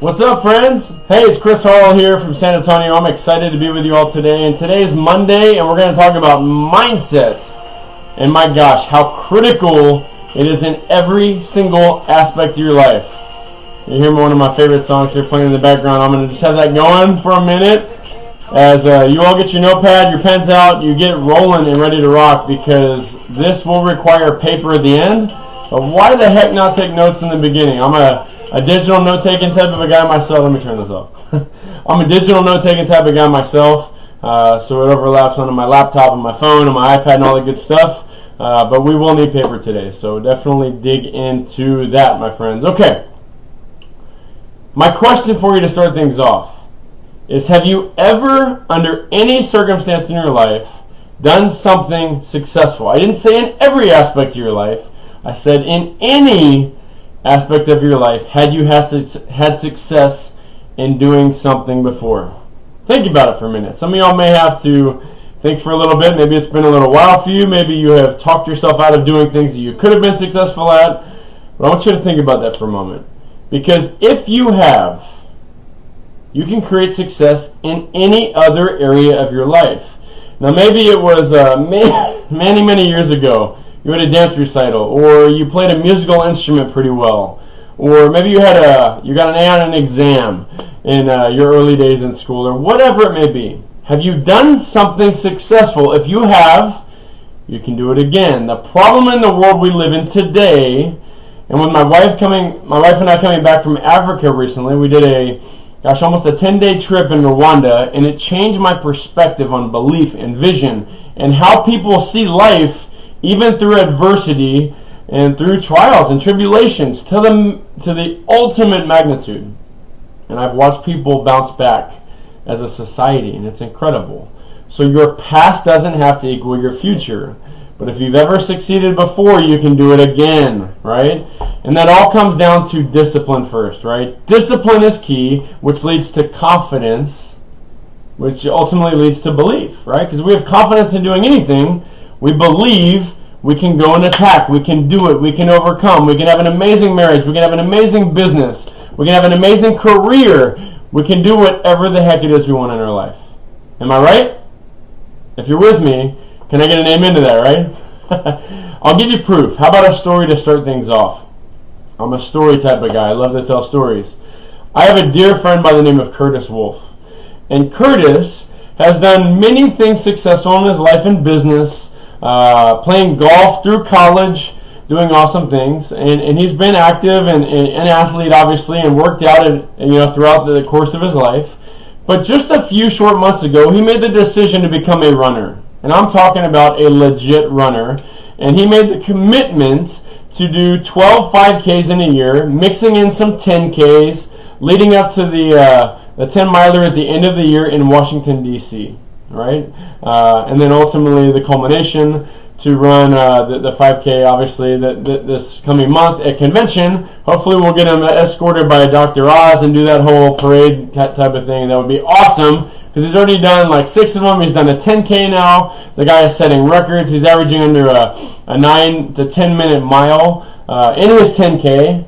What's up, friends? Hey, it's Chris Harl here from San Antonio. I'm excited to be with you all today. And today is Monday, and we're going to talk about mindset. And my gosh, how critical it is in every single aspect of your life. You hear one of my favorite songs here playing in the background. I'm going to just have that going for a minute as you all get your notepad, your pens out, you get rolling and ready to rock, because this will require paper at the end. But why the heck not take notes in the beginning? I'm a digital note-taking type of a guy myself. Let me turn this off. I'm a digital note-taking type of guy myself, so it overlaps onto my laptop and my phone and my iPad and all the good stuff. But we will need paper today, so definitely dig into that, my friends. Okay. My question for you to start things off is, have you ever, under any circumstance in your life, done something successful? I didn't say in every aspect of your life. I said in any aspect of your life, had you had success in doing something before? Think about it for a minute. Some of y'all may have to think for a little bit. Maybe it's been a little while for you. Maybe you have talked yourself out of doing things that you could have been successful at. But I want you to think about that for a moment. Because if you have, you can create success in any other area of your life. Now, maybe it was many years ago. You had a dance recital, or you played a musical instrument pretty well, or maybe you got an A on an exam in your early days in school, or whatever it may be. Have you done something successful? If you have, you can do it again. The problem in the world we live in today, and with my wife and I coming back from Africa recently, we did almost a 10-day trip in Rwanda, and it changed my perspective on belief and vision and how people see life, even through adversity and through trials and tribulations, to the ultimate magnitude. And I've watched people bounce back as a society, and it's incredible. So your past doesn't have to equal your future. But if you've ever succeeded before, you can do it again, right? And that all comes down to discipline first, right? Discipline is key, which leads to confidence, which ultimately leads to belief, right? Because we have confidence in doing anything. We believe we can go and attack. We can do it. We can overcome. We can have an amazing marriage. We can have an amazing business. We can have an amazing career. We can do whatever the heck it is we want in our life. Am I right? If you're with me, can I get an amen to that, right? I'll give you proof. How about a story to start things off? I'm a story type of guy. I love to tell stories. I have a dear friend by the name of Curtis Wolf. And Curtis has done many things successful in his life and business, playing golf through college, doing awesome things. And he's been active and an athlete, obviously, and worked out throughout the course of his life. But just a few short months ago, he made the decision to become a runner. And I'm talking about a legit runner. And he made the commitment to do 12 5Ks in a year, mixing in some 10Ks, leading up to the 10-miler at the end of the year in Washington, D.C., right? And then ultimately the culmination to run the 5K, obviously, this coming month at convention. Hopefully we'll get him escorted by Dr. Oz and do that whole parade type of thing. That would be awesome, because he's already done like 6 of them. He's done a 10K now. The guy is setting records. He's averaging under a 9 to 10 minute mile in his 10K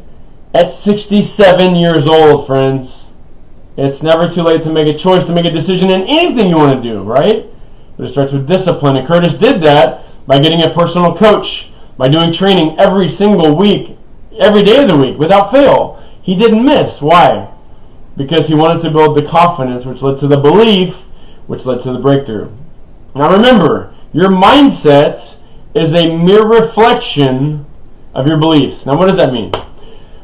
at 67 years old, friends. It's never too late to make a choice, to make a decision in anything you want to do, right? But it starts with discipline. And Curtis did that by getting a personal coach, by doing training every single week, every day of the week, without fail. He didn't miss. Why? Because he wanted to build the confidence, which led to the belief, which led to the breakthrough. Now remember, your mindset is a mere reflection of your beliefs. Now what does that mean?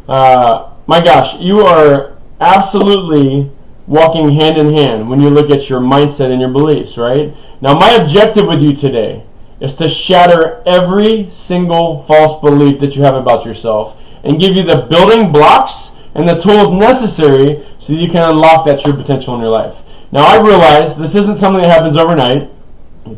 My gosh, you are absolutely walking hand in hand when you look at your mindset and your beliefs, right? Now my objective with you today is to shatter every single false belief that you have about yourself and give you the building blocks and the tools necessary so you can unlock that true potential in your life. Now I realize this isn't something that happens overnight,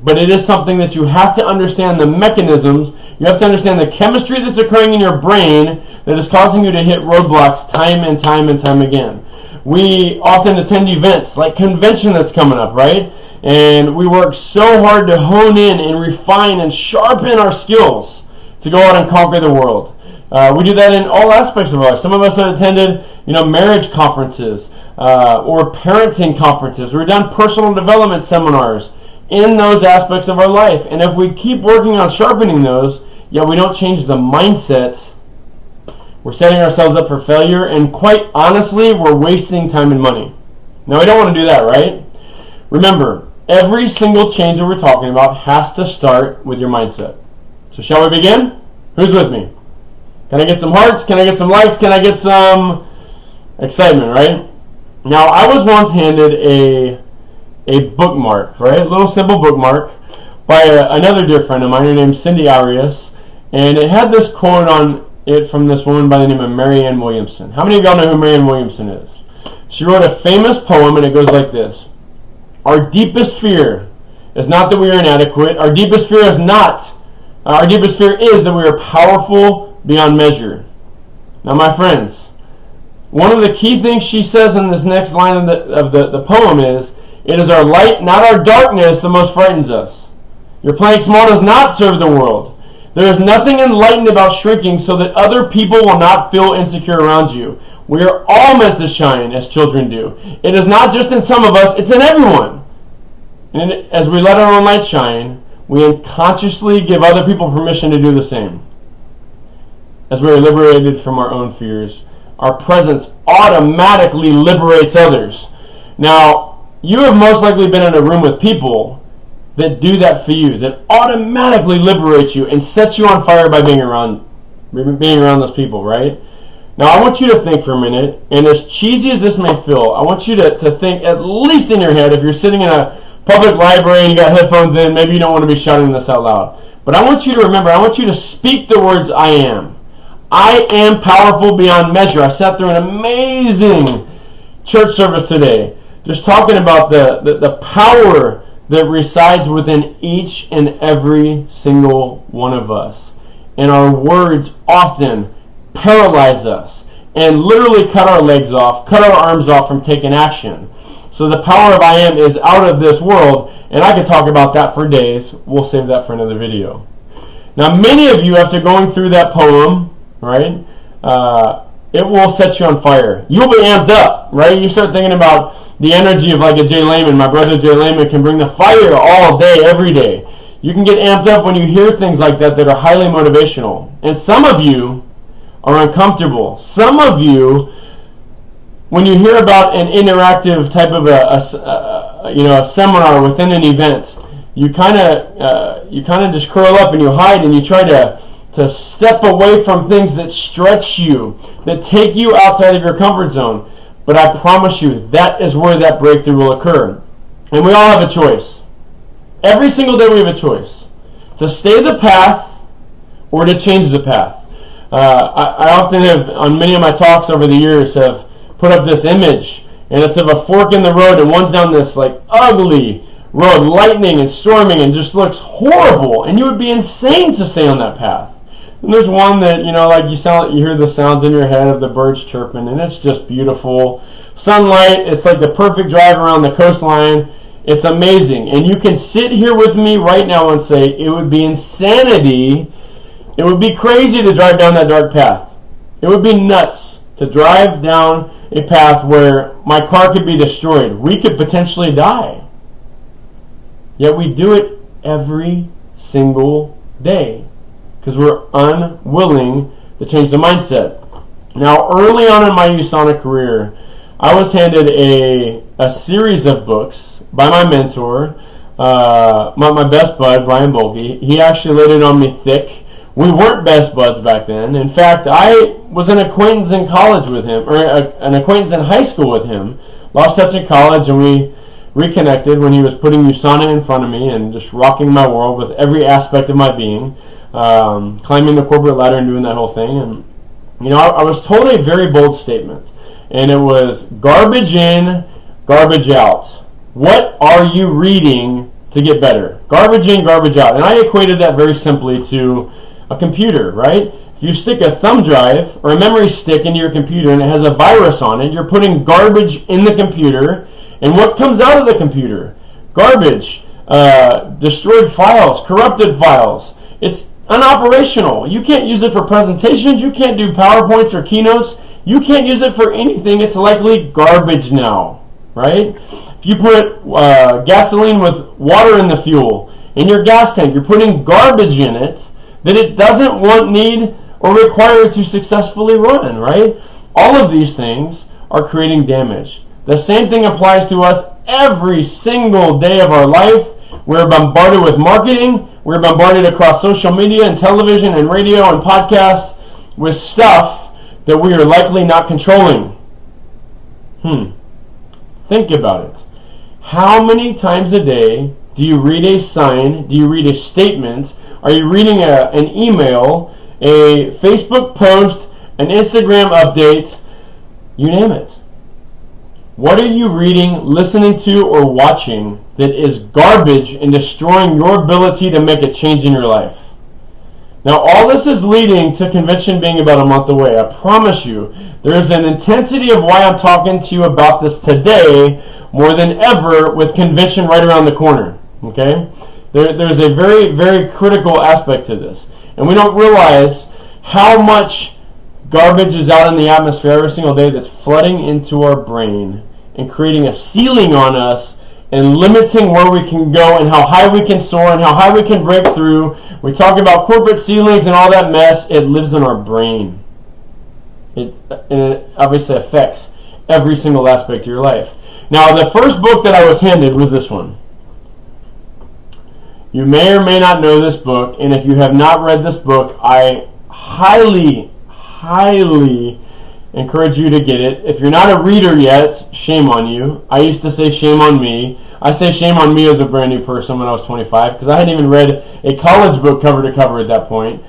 but it is something that you have to understand the mechanisms. You have to understand the chemistry that's occurring in your brain that is causing you to hit roadblocks time and time and time again. We often attend events like convention that's coming up, right? And we work so hard to hone in and refine and sharpen our skills to go out and conquer the world, We do that in all aspects of our life. Some of us have attended, marriage conferences or parenting conferences. We've done personal development seminars in those aspects of our life. And if we keep working on sharpening those, yet we don't change the mindset, we're setting ourselves up for failure, and quite honestly, we're wasting time and money. Now, we don't want to do that, right? Remember, every single change that we're talking about has to start with your mindset. So shall we begin? Who's with me? Can I get some hearts? Can I get some likes? Can I get some excitement, right? Now, I was once handed a bookmark, right? A little simple bookmark by another dear friend of mine. Her name's Cindy Arias. And it had this quote on it from this woman by the name of Marianne Williamson. How many of y'all know who Marianne Williamson is? She wrote a famous poem, and it goes like this. Our deepest fear is not that we are inadequate. Our deepest fear is that we are powerful beyond measure. Now, my friends, one of the key things she says in this next line of the poem is, it is our light, not our darkness, that most frightens us. Your playing small does not serve the world. There is nothing enlightened about shrinking so that other people will not feel insecure around you. We are all meant to shine as children do. It is not just in some of us, it's in everyone. And as we let our own light shine, we unconsciously give other people permission to do the same. As we are liberated from our own fears, our presence automatically liberates others. Now, you have most likely been in a room with people that do that for you, that automatically liberates you and sets you on fire by being around those people, right? Now, I want you to think for a minute, and as cheesy as this may feel, I want you to think, at least in your head, if you're sitting in a public library and you got headphones in, maybe you don't want to be shouting this out loud. But I want you to remember, I want you to speak the words, I am. I am powerful beyond measure. I sat through an amazing church service today, just talking about the power that resides within each and every single one of us. And our words often paralyze us and literally cut our legs off, cut our arms off from taking action. So the power of I am is out of this world, and I could talk about that for days. We'll save that for another video. Now, many of you, after going through that poem, right, it will set you on fire. You'll be amped up, right? You start thinking about the energy of like a Jay Lehman. My brother Jay Lehman can bring the fire all day, every day. You can get amped up when you hear things like that are highly motivational. And some of you are uncomfortable. Some of you, when you hear about an interactive type of a seminar within an event, you kind of just curl up and you hide and you try to step away from things that stretch you, that take you outside of your comfort zone. But I promise you, that is where that breakthrough will occur. And we all have a choice. Every single day we have a choice to stay the path or to change the path. I often have, on many of my talks over the years, have put up this image, and it's of a fork in the road, and one's down this like ugly road, lightning and storming, and just looks horrible, and you would be insane to stay on that path. And there's one that, like you hear the sounds in your head of the birds chirping, and it's just beautiful. Sunlight, it's like the perfect drive around the coastline. It's amazing. And you can sit here with me right now and say, it would be insanity, it would be crazy to drive down that dark path. It would be nuts to drive down a path where my car could be destroyed. We could potentially die. Yet we do it every single day, because we're unwilling to change the mindset. Now, early on in my USANA career, I was handed a series of books by my mentor, my best bud, Brian Bolke. He actually laid it on me thick. We weren't best buds back then. In fact, I was an acquaintance in college with him, or an acquaintance in high school with him. Lost touch in college, and we reconnected when he was putting USANA in front of me and just rocking my world with every aspect of my being. Climbing the corporate ladder and doing that whole thing. And I was told a very bold statement, and it was garbage in, garbage out. What are you reading to get better? Garbage in, garbage out. And I equated that very simply to a computer, right? If you stick a thumb drive or a memory stick into your computer and it has a virus on it, you're putting garbage in the computer, and what comes out of the computer? Garbage, destroyed files, corrupted files. It's unoperational. You can't use it for presentations. You can't do PowerPoints or keynotes. You can't use it for anything. It's likely garbage now, right? If you put gasoline with water in the fuel in your gas tank, you're putting garbage in it that it doesn't want, need, or require to successfully run, right? All of these things are creating damage. The same thing applies to us every single day of our life. We're bombarded with marketing. We're bombarded across social media and television and radio and podcasts with stuff that we are likely not controlling. Think about it. How many times a day do you read a sign? Do you read a statement? Are you reading an email, a Facebook post, an Instagram update? You name it. What are you reading, listening to, or watching that is garbage and destroying your ability to make a change in your life? Now, all this is leading to convention being about a month away. I promise you, there is an intensity of why I'm talking to you about this today more than ever with convention right around the corner. Okay? There's a very, very critical aspect to this. And we don't realize how much garbage is out in the atmosphere every single day that's flooding into our brain and creating a ceiling on us and limiting where we can go and how high we can soar and how high we can break through. We talk about corporate ceilings and all that mess. It lives in our brain. And it obviously affects every single aspect of your life. Now, the first book that I was handed was this one. You may or may not know this book, and if you have not read this book, I highly encourage you to get it. If you're not a reader yet, shame on you. I used to say shame on me. I say shame on me as a brand new person when I was 25 because I hadn't even read a college book cover to cover at that point.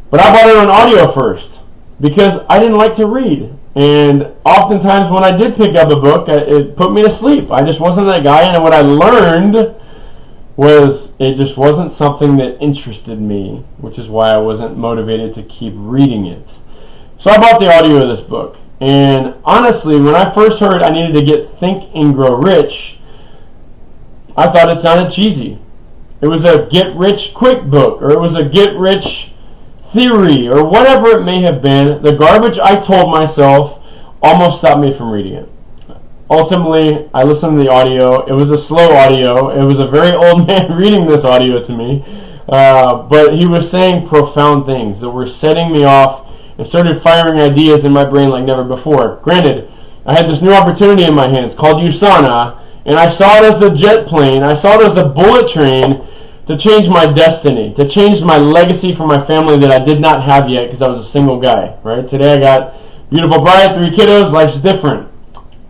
But I bought it on audio first because I didn't like to read. And oftentimes when I did pick up a book, it put me to sleep. I just wasn't that guy. And what I learned was it just wasn't something that interested me, which is why I wasn't motivated to keep reading it. So I bought the audio of this book, and honestly, when I first heard I needed to get Think and Grow Rich, I thought it sounded cheesy. It was a get-rich-quick book, or it was a get-rich theory, or whatever it may have been. The garbage I told myself almost stopped me from reading it. Ultimately, I listened to the audio. It was a slow audio. It was a very old man reading this audio to me, but he was saying profound things that were setting me off and started firing ideas in my brain like never before. Granted, I had this new opportunity in my hands called USANA, and I saw it as the jet plane. I saw it as the bullet train to change my destiny, to change my legacy for my family that I did not have yet because I was a single guy. Right? Today I got beautiful bride, 3 kiddos. Life's different,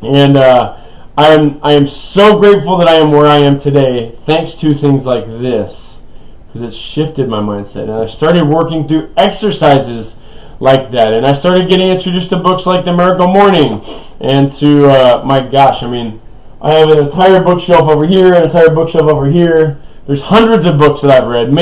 and I am so grateful that I am where I am today, thanks to things like this, because it shifted my mindset, and I started working through exercises like that, and I started getting introduced to books like The Miracle Morning, and to my gosh, I mean, I have an entire bookshelf over here, an entire bookshelf over here. There's hundreds of books that I've read.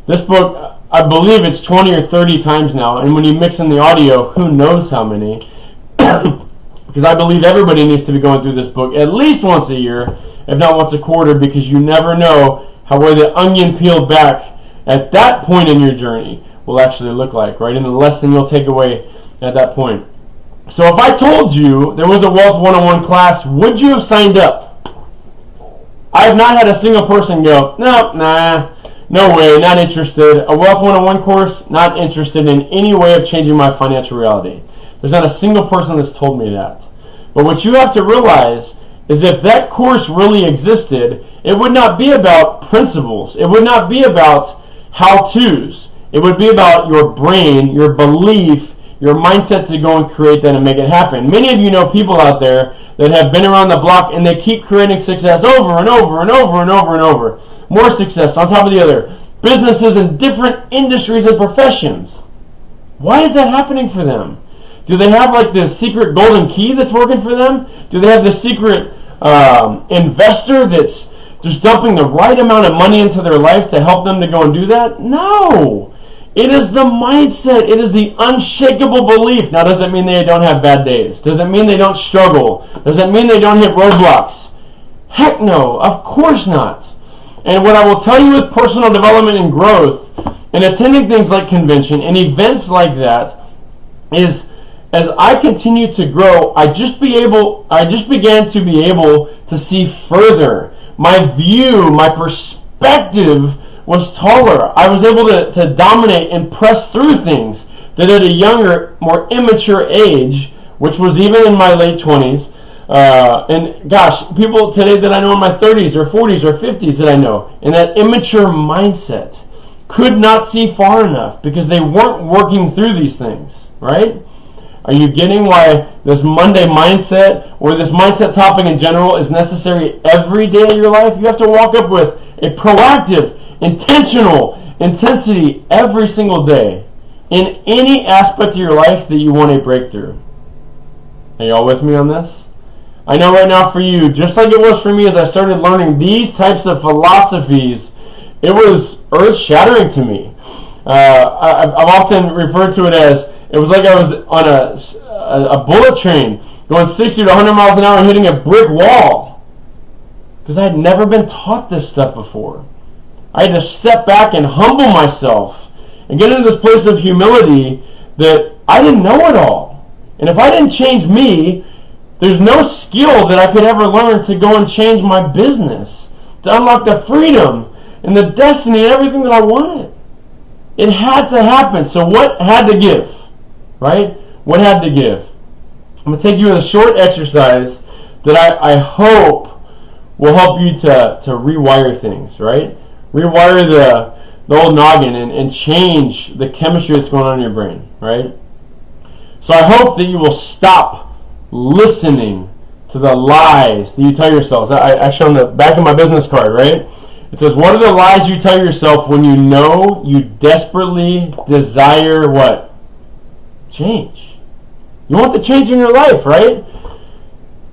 This book, I believe it's 20 or 30 times now, and when you mix in the audio, who knows how many? Because I believe everybody needs to be going through this book at least once a year, if not once a quarter, because you never know how where the onion peeled back at that point in your journey will actually look like, right? And the lesson you'll take away at that point. So if I told you there was a Wealth 101 class, would you have signed up? I have not had a single person go, no way, not interested. A Wealth 101 course, not interested in any way of changing my financial reality. There's not a single person that's told me that. But what you have to realize is if that course really existed, it would not be about principles. It would not be about how-tos. It would be about your brain, your belief, your mindset to go and create that and make it happen. Many of you know people out there that have been around the block and they keep creating success over and over and over and over and over. More success on top of the other. Businesses in different industries and professions. Why is that happening for them? Do they have like this secret golden key that's working for them? Do they have this secret investor that's just dumping the right amount of money into their life to help them to go and do that? No. It is the mindset. It is the unshakable belief. Now, does it mean they don't have bad days? Does it mean they don't struggle? Does it mean they don't hit roadblocks? Heck no. Of course not. And what I will tell you with personal development and growth and attending things like convention and events like that is, as I continue to grow, I just began to be able to see further. My view, my perspective was taller. I was able to dominate and press through things that at a younger, more immature age, which was even in my late 20s, and gosh, people today that I know in my 30s or 40s or 50s that I know, in that immature mindset, could not see far enough because they weren't working through these things, right? Are you getting why this Monday mindset or this mindset topic in general is necessary every day of your life? You have to walk up with a proactive, intentional intensity every single day in any aspect of your life that you want a breakthrough. Are y'all with me on this? I know right now for you, just like it was for me as I started learning these types of philosophies, it was earth-shattering to me. I've often referred to it as, it was like I was on a bullet train going 60 to 100 miles an hour and hitting a brick wall. Because I had never been taught this stuff before. I had to step back and humble myself and get into this place of humility that I didn't know it all. And if I didn't change me, there's no skill that I could ever learn to go and change my business, to unlock the freedom and the destiny and everything that I wanted. It had to happen. So what had to give? Right? What had to give? I'm going to take you in a short exercise that I hope will help you to rewire things, right? Rewire the old noggin and change the chemistry that's going on in your brain, right? So I hope that you will stop listening to the lies that you tell yourselves. I show on the back of my business card, right? It says, what are the lies you tell yourself when you know you desperately desire what? Change. You want the change in your life, right?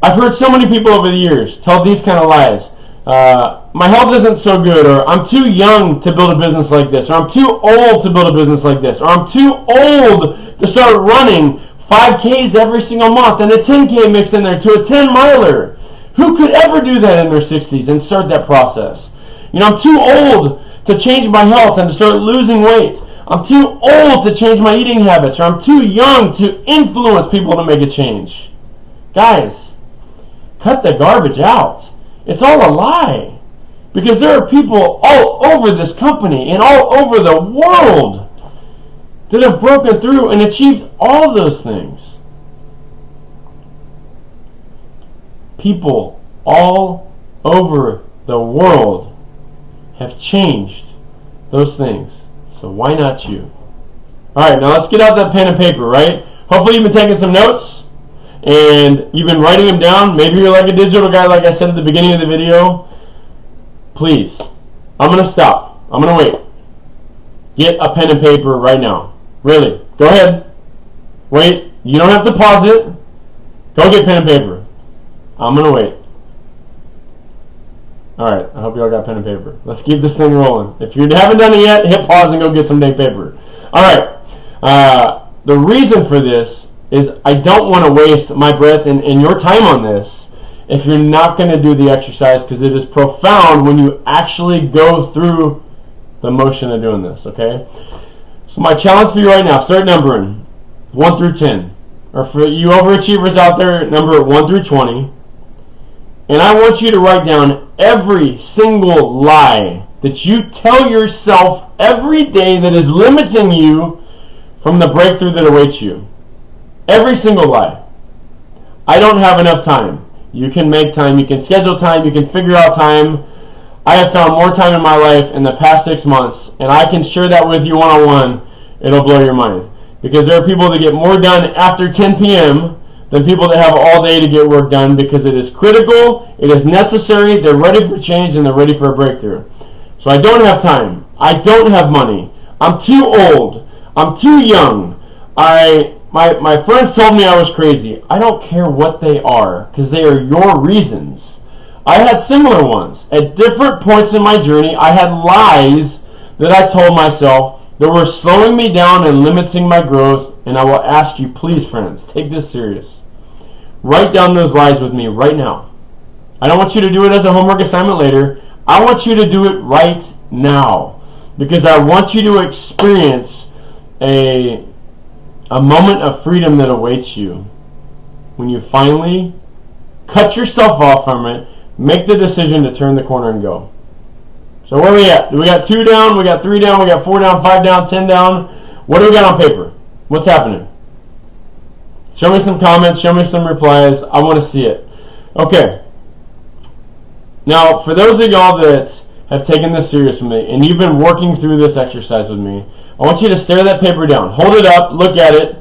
I've heard so many people over the years tell these kind of lies. My health isn't so good, or I'm too young to build a business like this, or I'm too old to build a business like this, or I'm too old to start running 5Ks every single month and a 10K mixed in there to a 10-miler. Who could ever do that in their 60s and start that process? You know, I'm too old to change my health and to start losing weight. I'm too old to change my eating habits, or I'm too young to influence people to make a change. Guys, cut the garbage out. It's all a lie. Because there are people all over this company and all over the world that have broken through and achieved all those things. People all over the world have changed those things. So why not you? Alright, now let's get out that pen and paper, right? Hopefully you've been taking some notes and you've been writing them down. Maybe you're like a digital guy, like I said at the beginning of the video. Please, I'm going to stop. I'm going to wait. Get a pen and paper right now. Really. Go ahead. Wait. You don't have to pause it. Go get pen and paper. I'm going to wait. Alright, I hope you all got pen and paper. Let's keep this thing rolling. If you haven't done it yet, hit pause and go get some dang paper. Alright, the reason for this is I don't want to waste my breath and your time on this if you're not going to do the exercise, because it is profound when you actually go through the motion of doing this, okay? So my challenge for you right now, start numbering 1 through 10. Or for you overachievers out there, number 1 through 20. And I want you to write down every single lie that you tell yourself every day that is limiting you from the breakthrough that awaits you. Every single lie. I don't have enough time. You can make time. You can schedule time. You can figure out time. I have found more time in my life in the past 6 months, and I can share that with you one-on-one. It'll blow your mind. Because there are people that get more done after 10 p.m. than people that have all day to get work done, because it is critical, it is necessary, they're ready for change, and they're ready for a breakthrough. So I don't have time. I don't have money. I'm too old. I'm too young. My friends told me I was crazy. I don't care what they are, because they are your reasons. I had similar ones. At different points in my journey, I had lies that I told myself that were slowing me down and limiting my growth. And I will ask you, please, friends, take this serious. Write down those lies with me right now. I don't want you to do it as a homework assignment later. I want you to do it right now. because I want you to experience a moment of freedom that awaits you when you finally cut yourself off from it, make the decision to turn the corner and go. So where are we at? We got 2 down, we got 3 down, we got 4 down, 5 down, 10 down. What do we got on paper? What's happening? Show me some comments, show me some replies. I want to see it. Okay. Now, for those of y'all that have taken this serious with me and you've been working through this exercise with me, I want you to stare that paper down. Hold it up, look at it,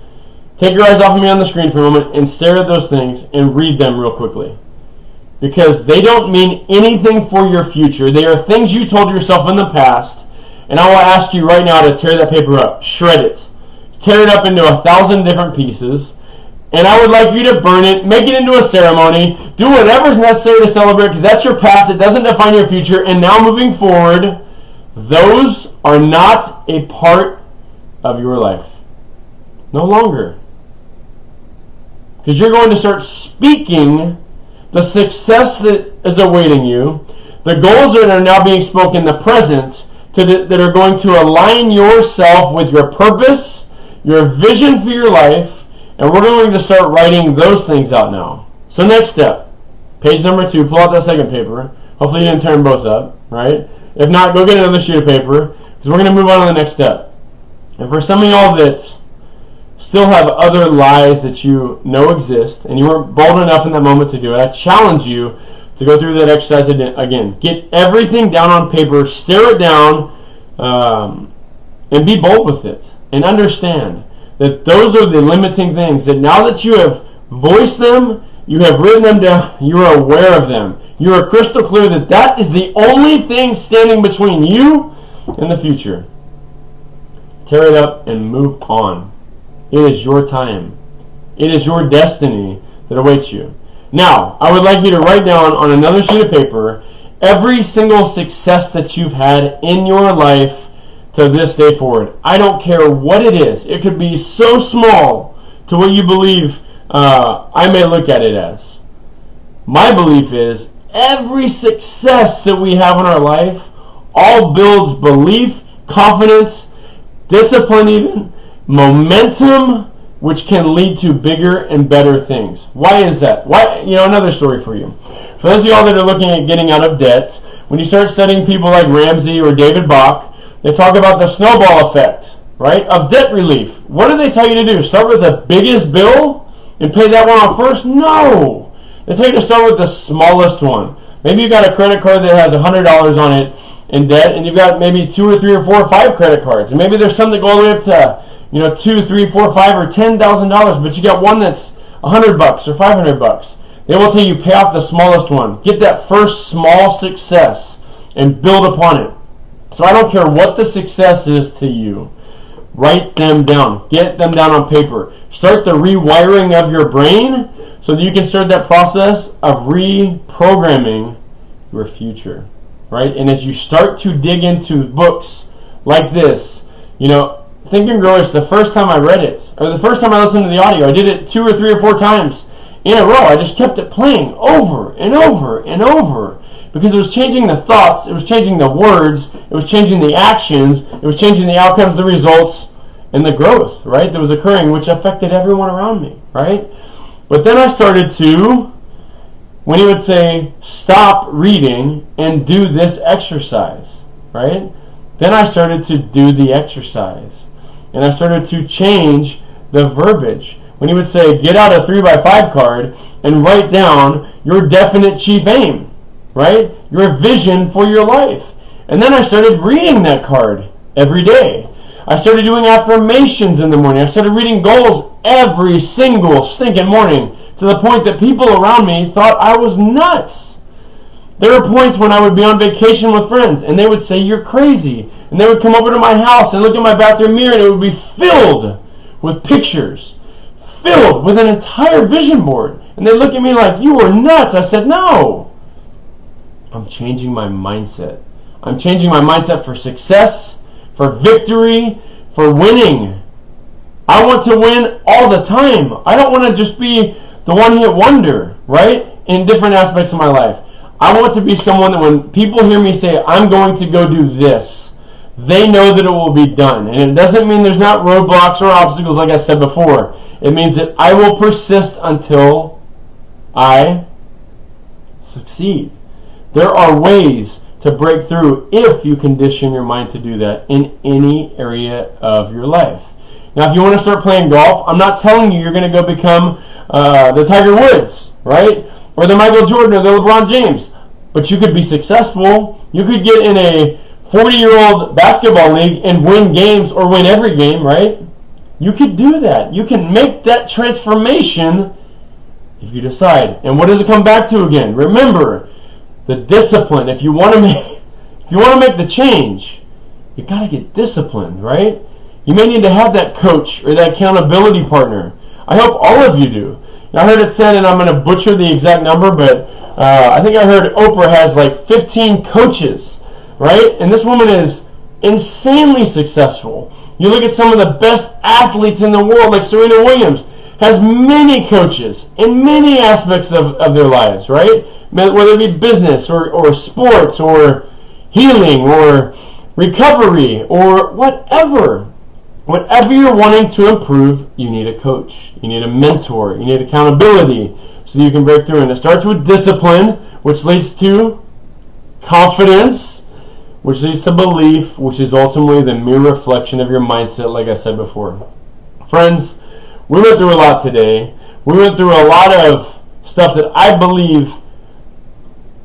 take your eyes off of me on the screen for a moment and stare at those things and read them real quickly. Because they don't mean anything for your future. They are things you told yourself in the past. And I will ask you right now to tear that paper up. Shred it. Tear it up into 1,000 different pieces. And I would like you to burn it. Make it into a ceremony. Do whatever's necessary to celebrate, because that's your past. It doesn't define your future. And now moving forward, those are not a part of your life. No longer. Because you're going to start speaking the success that is awaiting you, the goals that are now being spoken in the present, that are going to align yourself with your purpose, your vision for your life, and we're going to start writing those things out now. So next step, page number 2, pull out that second paper. Hopefully you didn't tear them both up, right? If not, go get another sheet of paper, because we're going to move on to the next step. And for some of y'all that still have other lies that you know exist, and you weren't bold enough in that moment to do it, I challenge you to go through that exercise again. Get everything down on paper, stare it down, and be bold with it. And understand that those are the limiting things, that now that you have voiced them, you have written them down, you are aware of them. You are crystal clear that that is the only thing standing between you and the future. Tear it up and move on. It is your time. It is your destiny that awaits you. Now, I would like you to write down on another sheet of paper every single success that you've had in your life to this day forward. I don't care what it is. It could be so small to what you believe I may look at it as. My belief is every success that we have in our life all builds belief, confidence, discipline even, momentum, which can lead to bigger and better things. Why is that? Why? Another story for you. For those of y'all that are looking at getting out of debt, when you start studying people like Ramsey or David Bach, they talk about the snowball effect, right, of debt relief. What do they tell you to do? Start with the biggest bill and pay that one off first? No. They tell you to start with the smallest one. Maybe you've got a credit card that has $100 on it in debt, and you've got maybe 2 or 3 or 4 or 5 credit cards. And maybe there's some that go all the way up to $2, $3, $4, $5, or $10,000, but you got one that's $100 or $500. They will tell you pay off the smallest one. Get that first small success and build upon it. So I don't care what the success is to you. Write them down. Get them down on paper. Start the rewiring of your brain so that you can start that process of reprogramming your future. Right? And as you start to dig into books like this, Think and Grow Rich, the first time I read it, or the first time I listened to the audio, I did it 2 or 3 or 4 times in a row. I just kept it playing over and over and over because it was changing the thoughts, it was changing the words, it was changing the actions, it was changing the outcomes, the results, and the growth, right, that was occurring, which affected everyone around me, right? But then I started to, when he would say, stop reading and do this exercise, right? Then I started to do the exercise. And I started to change the verbiage. When he would say, get out a 3x5 card and write down your definite chief aim, right? Your vision for your life. And then I started reading that card every day. I started doing affirmations in the morning. I started reading goals every single stinking morning to the point that people around me thought I was nuts. There were points when I would be on vacation with friends and they would say, you're crazy. And they would come over to my house and look at my bathroom mirror and it would be filled with pictures, filled with an entire vision board. And they look at me like, you were nuts. I said, no. I'm changing my mindset. I'm changing my mindset for success, for victory, for winning. I want to win all the time. I don't want to just be the one-hit wonder, right, in different aspects of my life. I want to be someone that when people hear me say, I'm going to go do this, they know that it will be done. And it doesn't mean there's not roadblocks or obstacles, like I said before. It means that I will persist until I succeed. There are ways to break through if you condition your mind to do that in any area of your life. Now, if you want to start playing golf, I'm not telling you you're going to go become the Tiger Woods, right? Or the Michael Jordan or the LeBron James. But you could be successful. You could get in a 40-year-old basketball league and win games or win every game, right? You could do that. You can make that transformation if you decide. And what does it come back to again? Remember, the discipline. If you want to make the change, you got to get disciplined, right? You may need to have that coach or that accountability partner. I hope all of you do. Now, I heard it said, and I'm going to butcher the exact number, but I think I heard Oprah has like 15 coaches, right? And this woman is insanely successful. You look at some of the best athletes in the world, like Serena Williams, has many coaches in many aspects of their lives, right? Whether it be business or sports or healing or recovery or whatever. Whatever you're wanting to improve, you need a coach. You need a mentor. You need accountability so you can break through. And it starts with discipline, which leads to confidence, which leads to belief, which is ultimately the mere reflection of your mindset, like I said before. Friends, we went through a lot today. We went through a lot of stuff that I believe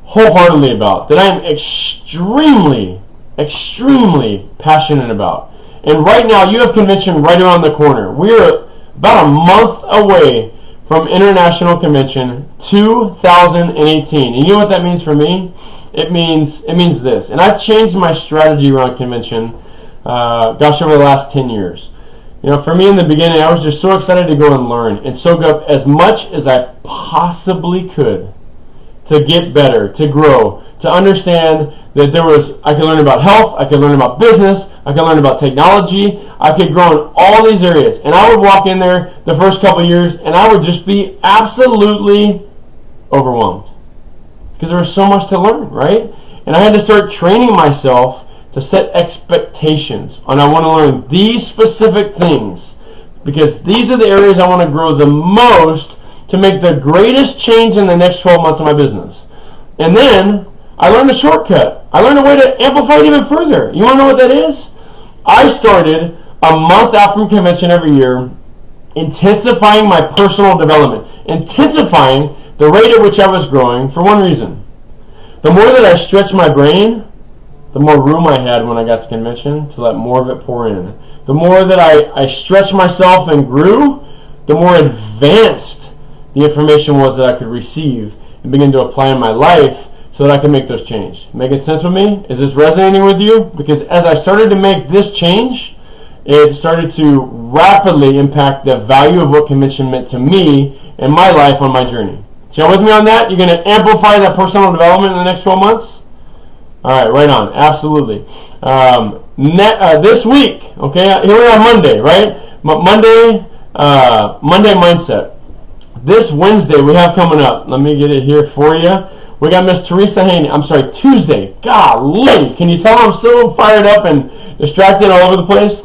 wholeheartedly about, that I'm extremely, extremely passionate about. And right now, you have convention right around the corner. We are about a month away from International Convention 2018. And you know what that means for me? It means this. And I've changed my strategy around convention, over the last 10 years. You know, for me in the beginning, I was just so excited to go and learn and soak up as much as I possibly could to get better, to grow, to understand that I could learn about health, I could learn about business, I could learn about technology, I could grow in all these areas. And I would walk in there the first couple of years and I would just be absolutely overwhelmed because there was so much to learn, right? And I had to start training myself to set expectations on I want to learn these specific things because these are the areas I want to grow the most to make the greatest change in the next 12 months of my business. And then I learned a shortcut. I learned a way to amplify it even further. You want to know what that is? I started a month out from convention every year intensifying my personal development, intensifying the rate at which I was growing for one reason. The more that I stretched my brain, the more room I had when I got to convention to let more of it pour in. The more that I stretched myself and grew, the more advanced the information was that I could receive and begin to apply in my life so that I can make those changes. Making sense with me? Is this resonating with you? Because as I started to make this change, it started to rapidly impact the value of what convention meant to me and my life on my journey. So you with me on that? You're going to amplify that personal development in the next 12 months? All right, right on. Absolutely. This week, okay, here we are on Monday, right? Monday Mindset. This Wednesday we have coming up. Let me get it here for you. We got Miss Teresa Haney. I'm sorry, Tuesday. Golly. Can you tell I'm so fired up and distracted all over the place?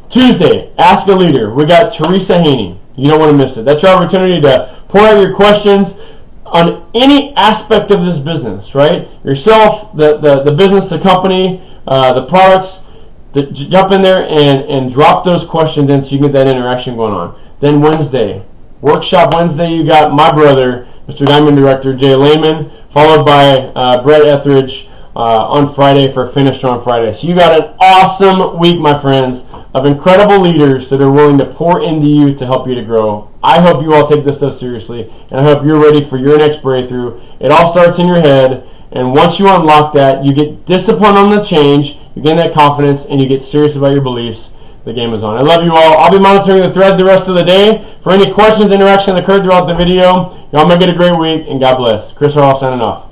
Tuesday, Ask a Leader. We got Teresa Haney. You don't want to miss it. That's your opportunity to pour out your questions on any aspect of this business, right? Yourself, the business, the company, the products. Jump in there and drop those questions in so you can get that interaction going on. Then Wednesday, Workshop Wednesday, you got my brother, Mr. Diamond Director, Jay Lehman, followed by Brett Etheridge on Friday for Finish Strong Friday. So you got an awesome week, my friends, of incredible leaders that are willing to pour into you to help you to grow. I hope you all take this stuff seriously, and I hope you're ready for your next breakthrough. It all starts in your head, and once you unlock that, you get discipline on the change, you gain that confidence, and you get serious about your beliefs. The game is on. I love you all. I'll be monitoring the thread the rest of the day. For any questions, interaction that occurred throughout the video, y'all make it a great week, and God bless. Chris Harl signing off.